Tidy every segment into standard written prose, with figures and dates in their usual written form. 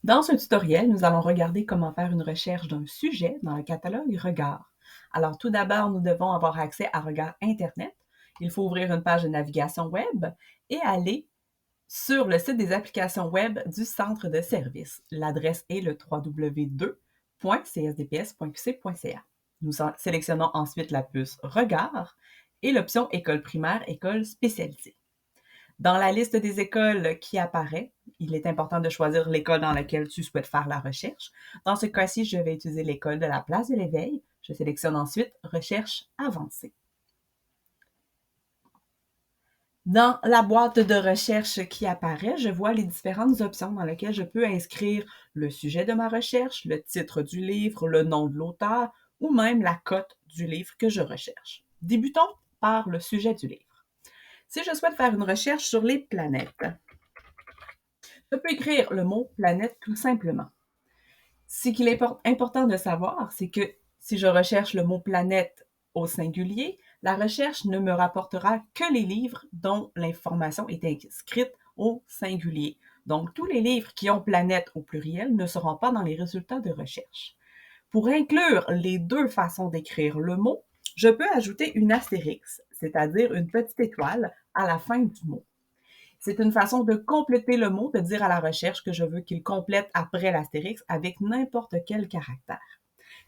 Dans ce tutoriel, nous allons regarder comment faire une recherche d'un sujet dans le catalogue Regard. Alors tout d'abord, nous devons avoir accès à Regard Internet. Il faut ouvrir une page de navigation web et aller sur le site des applications web du centre de service. L'adresse est le www.csdps.qc.ca. Nous sélectionnons ensuite la puce Regard et l'option École primaire, école spécialisée. Dans la liste des écoles qui apparaît, il est important de choisir l'école dans laquelle tu souhaites faire la recherche. Dans ce cas-ci, je vais utiliser l'école de la Place de l'Éveil. Je sélectionne ensuite Recherche avancée. Dans la boîte de recherche qui apparaît, je vois les différentes options dans lesquelles je peux inscrire le sujet de ma recherche, le titre du livre, le nom de l'auteur ou même la cote du livre que je recherche. Débutons par le sujet du livre. Si je souhaite faire une recherche sur les planètes, je peux écrire le mot planète tout simplement. Ce qu'il est important de savoir, c'est que si je recherche le mot planète au singulier, la recherche ne me rapportera que les livres dont l'information est inscrite au singulier. Donc, tous les livres qui ont planète au pluriel ne seront pas dans les résultats de recherche. Pour inclure les deux façons d'écrire le mot, je peux ajouter une astérix, c'est-à-dire une petite étoile, à la fin du mot. C'est une façon de compléter le mot, de dire à la recherche que je veux qu'il complète après l'astérix avec n'importe quel caractère.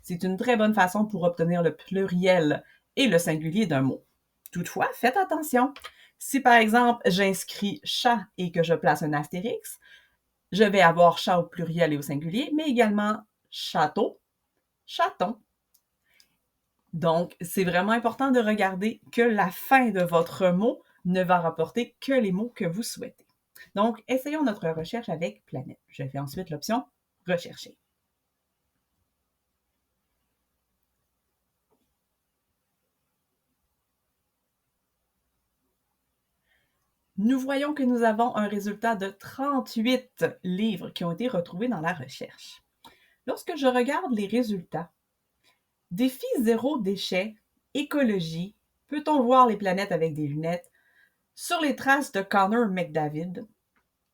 C'est une très bonne façon pour obtenir le pluriel et le singulier d'un mot. Toutefois, faites attention. Si par exemple j'inscris chat et que je place un astérix, je vais avoir chat au pluriel et au singulier, mais également château, chaton. Donc, c'est vraiment important de regarder que la fin de votre mot ne va rapporter que les mots que vous souhaitez. Donc, essayons notre recherche avec planète. Je fais ensuite l'option rechercher. Nous voyons que nous avons un résultat de 38 livres qui ont été retrouvés dans la recherche. Lorsque je regarde les résultats, défi zéro déchet, écologie, peut-on voir les planètes avec des lunettes, sur les traces de Connor McDavid,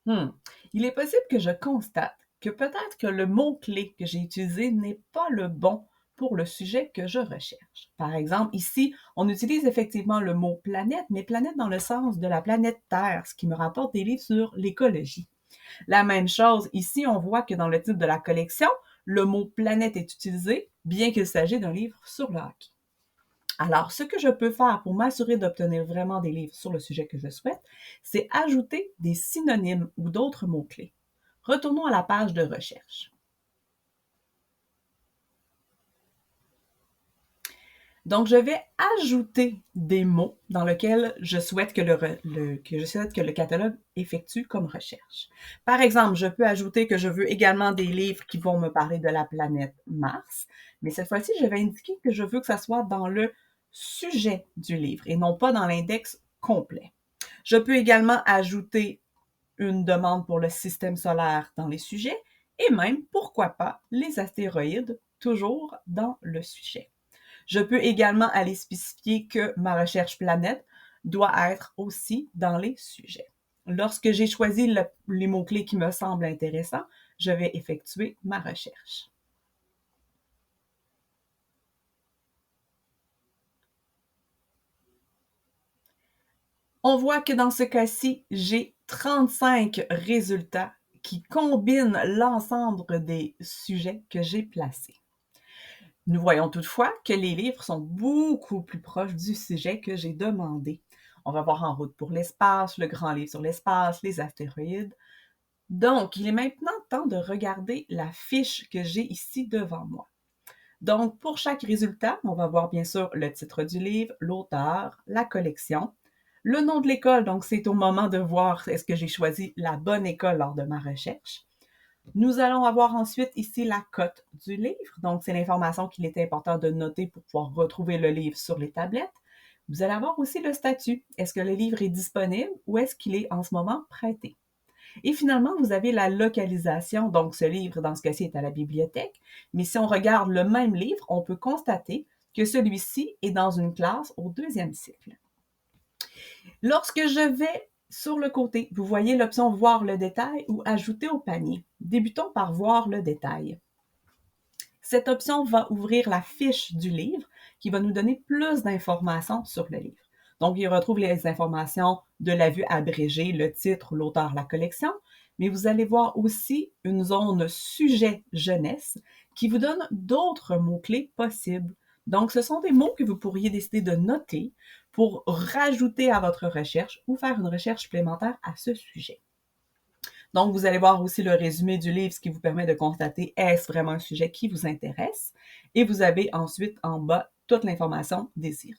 il est possible que je constate que peut-être que le mot-clé que j'ai utilisé n'est pas le bon pour le sujet que je recherche. Par exemple, ici, on utilise effectivement le mot planète, mais planète dans le sens de la planète Terre, ce qui me rapporte des livres sur l'écologie. La même chose, ici, on voit que dans le titre de la collection, le mot planète est utilisé, bien qu'il s'agisse d'un livre sur le hockey. Alors, ce que je peux faire pour m'assurer d'obtenir vraiment des livres sur le sujet que je souhaite, c'est ajouter des synonymes ou d'autres mots-clés. Retournons à la page de recherche. Donc, je vais ajouter des mots dans lesquels je souhaite que le catalogue effectue comme recherche. Par exemple, je peux ajouter que je veux également des livres qui vont me parler de la planète Mars, mais cette fois-ci, je vais indiquer que je veux que ça soit dans le sujet du livre et non pas dans l'index complet. Je peux également ajouter une demande pour le système solaire dans les sujets et même, pourquoi pas, les astéroïdes, toujours dans le sujet. Je peux également aller spécifier que ma recherche planète doit être aussi dans les sujets. Lorsque j'ai choisi les mots-clés qui me semblent intéressants, je vais effectuer ma recherche. On voit que dans ce cas-ci, j'ai 35 résultats qui combinent l'ensemble des sujets que j'ai placés. Nous voyons toutefois que les livres sont beaucoup plus proches du sujet que j'ai demandé. On va voir En route pour l'espace, le grand livre sur l'espace, les astéroïdes. Donc, il est maintenant temps de regarder la fiche que j'ai ici devant moi. Donc, pour chaque résultat, on va voir bien sûr le titre du livre, l'auteur, la collection, le nom de l'école, donc c'est au moment de voir est-ce que j'ai choisi la bonne école lors de ma recherche. Nous allons avoir ensuite ici la cote du livre, donc c'est l'information qu'il est important de noter pour pouvoir retrouver le livre sur les tablettes. Vous allez avoir aussi le statut. Est-ce que le livre est disponible ou est-ce qu'il est en ce moment prêté? Et finalement, vous avez la localisation, donc ce livre, dans ce cas-ci, est à la bibliothèque, mais si on regarde le même livre, on peut constater que celui-ci est dans une classe au 2e cycle. Lorsque je vais Sur le côté, vous voyez l'option Voir le détail ou Ajouter au panier. Débutons par Voir le détail. Cette option va ouvrir la fiche du livre qui va nous donner plus d'informations sur le livre. Donc, il retrouve les informations de la vue abrégée, le titre, l'auteur, la collection, mais vous allez voir aussi une zone sujet jeunesse qui vous donne d'autres mots-clés possibles. Donc, ce sont des mots que vous pourriez décider de noter pour rajouter à votre recherche ou faire une recherche supplémentaire à ce sujet. Donc, vous allez voir aussi le résumé du livre, ce qui vous permet de constater est-ce vraiment un sujet qui vous intéresse. Et vous avez ensuite en bas toute l'information désirée.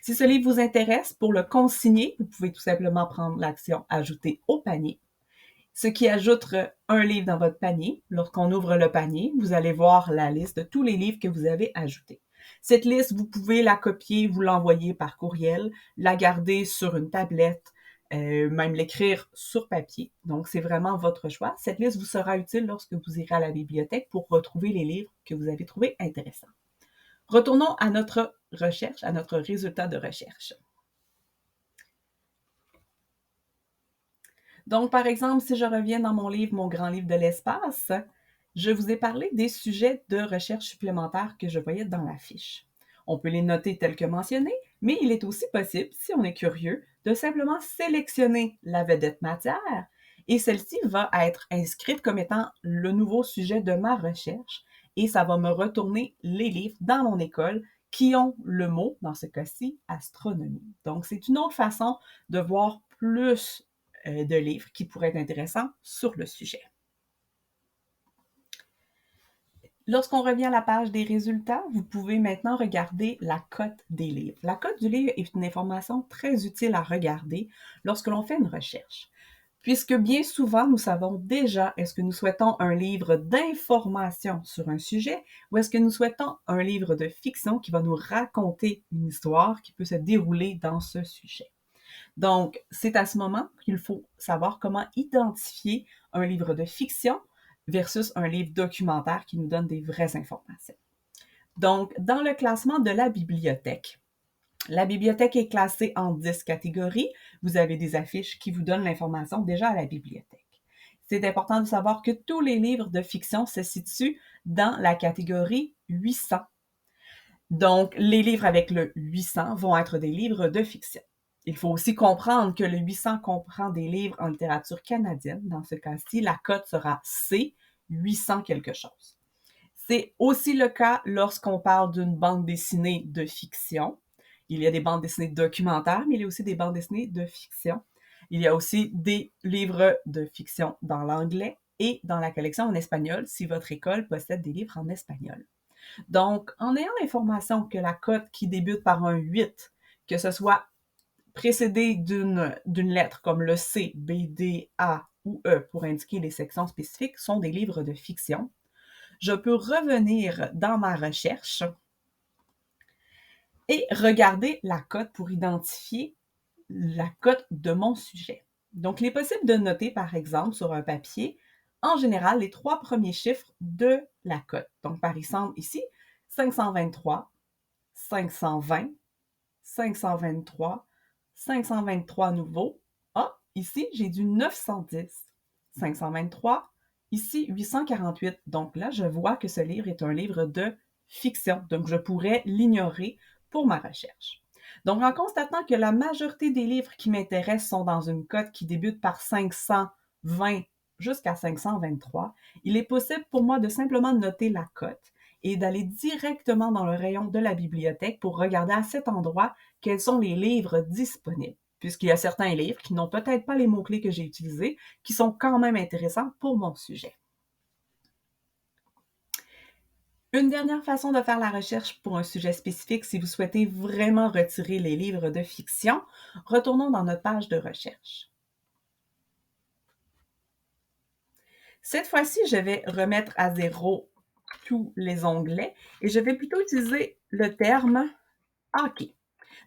Si ce livre vous intéresse, pour le consigner, vous pouvez tout simplement prendre l'action Ajouter au panier, ce qui ajoute un livre dans votre panier. Lorsqu'on ouvre le panier, vous allez voir la liste de tous les livres que vous avez ajoutés. Cette liste, vous pouvez la copier, vous l'envoyer par courriel, la garder sur une tablette, même l'écrire sur papier. Donc, c'est vraiment votre choix. Cette liste vous sera utile lorsque vous irez à la bibliothèque pour retrouver les livres que vous avez trouvés intéressants. Retournons à notre recherche, à notre résultat de recherche. Donc, par exemple, si je reviens dans mon livre, Mon grand livre de l'espace, je vous ai parlé des sujets de recherche supplémentaires que je voyais dans la fiche. On peut les noter tels que mentionnés, mais il est aussi possible, si on est curieux, de simplement sélectionner la vedette matière et celle-ci va être inscrite comme étant le nouveau sujet de ma recherche et ça va me retourner les livres dans mon école qui ont le mot, dans ce cas-ci, astronomie. Donc, c'est une autre façon de voir plus de livres qui pourraient être intéressants sur le sujet. Lorsqu'on revient à la page des résultats, vous pouvez maintenant regarder la cote des livres. La cote du livre est une information très utile à regarder lorsque l'on fait une recherche, puisque bien souvent, nous savons déjà est-ce que nous souhaitons un livre d'information sur un sujet ou est-ce que nous souhaitons un livre de fiction qui va nous raconter une histoire qui peut se dérouler dans ce sujet. Donc, c'est à ce moment qu'il faut savoir comment identifier un livre de fiction versus un livre documentaire qui nous donne des vraies informations. Donc, dans le classement de la bibliothèque est classée en 10 catégories. Vous avez des affiches qui vous donnent l'information déjà à la bibliothèque. C'est important de savoir que tous les livres de fiction se situent dans la catégorie 800. Donc, les livres avec le 800 vont être des livres de fiction. Il faut aussi comprendre que le 800 comprend des livres en littérature canadienne. Dans ce cas-ci, la cote sera C, 800 quelque chose. C'est aussi le cas lorsqu'on parle d'une bande dessinée de fiction. Il y a des bandes dessinées documentaires, mais il y a aussi des bandes dessinées de fiction. Il y a aussi des livres de fiction dans l'anglais et dans la collection en espagnol, si votre école possède des livres en espagnol. Donc, en ayant l'information que la cote qui débute par un 8, que ce soit précédé d'une lettre comme le C, B, D, A ou E pour indiquer les sections spécifiques, sont des livres de fiction, je peux revenir dans ma recherche et regarder la cote pour identifier la cote de mon sujet. Donc, il est possible de noter, par exemple, sur un papier, en général, les 3 premiers chiffres de la cote. Donc, par exemple, ici, 523, 520, 523, 523 nouveau. Ah, ici, j'ai du 910, 523, ici 848. Donc là, je vois que ce livre est un livre de fiction. Donc, je pourrais l'ignorer pour ma recherche. Donc, en constatant que la majorité des livres qui m'intéressent sont dans une cote qui débute par 520 jusqu'à 523, il est possible pour moi de simplement noter la cote et d'aller directement dans le rayon de la bibliothèque pour regarder à cet endroit quels sont les livres disponibles, puisqu'il y a certains livres qui n'ont peut-être pas les mots-clés que j'ai utilisés, qui sont quand même intéressants pour mon sujet. Une dernière façon de faire la recherche pour un sujet spécifique, si vous souhaitez vraiment retirer les livres de fiction, retournons dans notre page de recherche. Cette fois-ci, je vais remettre à zéro tous les onglets et je vais plutôt utiliser le terme hockey.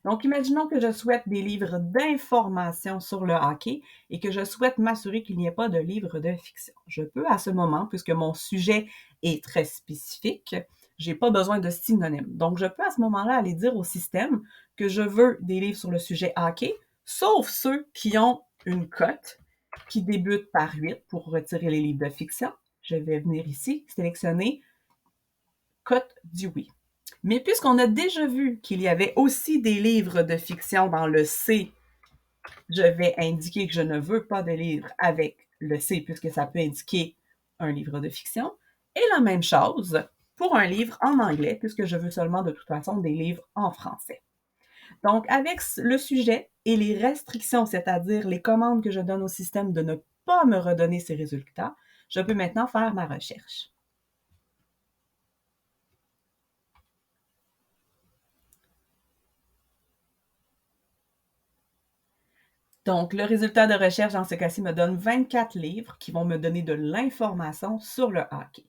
Donc, imaginons que je souhaite des livres d'information sur le hockey et que je souhaite m'assurer qu'il n'y ait pas de livres de fiction. Je peux à ce moment, puisque mon sujet est très spécifique, j'ai pas besoin de synonyme. Donc, je peux à ce moment-là aller dire au système que je veux des livres sur le sujet hockey, sauf ceux qui ont une cote qui débute par 8 pour retirer les livres de fiction. Je vais venir ici sélectionner cote du oui. Mais puisqu'on a déjà vu qu'il y avait aussi des livres de fiction dans le C, je vais indiquer que je ne veux pas de livre avec le C puisque ça peut indiquer un livre de fiction. Et la même chose pour un livre en anglais puisque je veux seulement de toute façon des livres en français. Donc, avec le sujet et les restrictions, c'est-à-dire les commandes que je donne au système de ne pas me redonner ces résultats, je peux maintenant faire ma recherche. Donc, le résultat de recherche dans ce cas-ci me donne 24 livres qui vont me donner de l'information sur le hockey.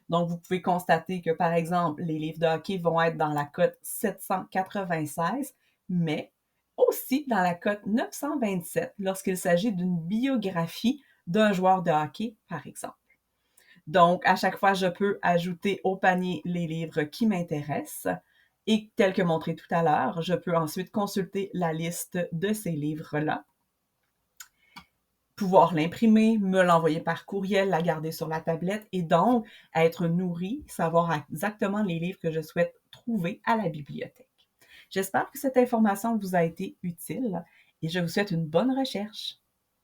Donc, vous pouvez constater que, par exemple, les livres de hockey vont être dans la cote 796, mais aussi dans la cote 927 lorsqu'il s'agit d'une biographie d'un joueur de hockey, par exemple. Donc, à chaque fois, je peux ajouter au panier les livres qui m'intéressent et tel que montré tout à l'heure, je peux ensuite consulter la liste de ces livres-là, pouvoir l'imprimer, me l'envoyer par courriel, la garder sur la tablette et donc être nourri, savoir exactement les livres que je souhaite trouver à la bibliothèque. J'espère que cette information vous a été utile et je vous souhaite une bonne recherche.